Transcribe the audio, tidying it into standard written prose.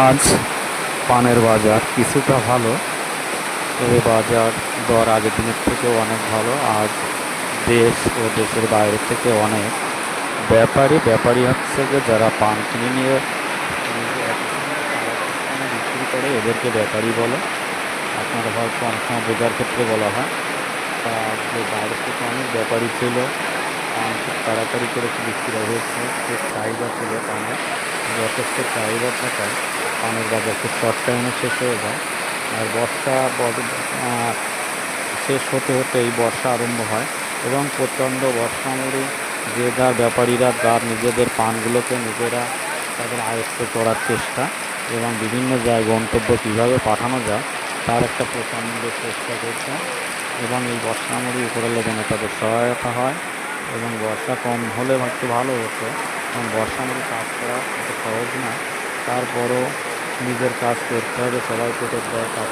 আজ পানের বাজার কিছুটা ভালো, তবে বাজার দর আগের দিনের থেকেও অনেক ভালো। আজ দেশ ও দেশের বাইরে থেকে অনেক ব্যাপারী হচ্ছে যে যারা পান কিনে নিয়ে নিজে এক স্থান থেকে আরেক স্থানে বিক্রি করে এদেরকে ব্যাপারী বলে। আপনারা হয়তো অনেক সময় বোঝার ক্ষেত্রে বলা হয়। তা যে বাইরে থেকে অনেক ব্যাপারী ছিল, পান খুব তাড়াতাড়ি করে বিক্রি হয়েছে, খুব চাহিদা ছিল পানের, যথেষ্ট চাহিদা থাকায় পানের বাজার খুব শর্ট টাইমে শেষ হয়ে যায়। আর শেষ হতে হতে এই বর্ষা আরম্ভ হয় এবং প্রচণ্ড বর্ষামরু যে যার ব্যাপারীরা যার নিজেদের পানগুলোকে নিজেরা তাদের আয়ত্তে করার চেষ্টা এবং বিভিন্ন জায়গায় গন্তব্য কীভাবে পাঠানো যায় তার একটা প্রচণ্ড চেষ্টা করছে। এবং এই বর্ষামরু উপরওয়ালা যেন তাদের সহায়তা হয়, এবং বর্ষা কম হলে একটু ভালো হতো, কারণ বর্ষামরু কাজ করা এত সহজ না। তারপরও নিজের কাজ করতে হবে, সবাই পেটের দায়ে কাজ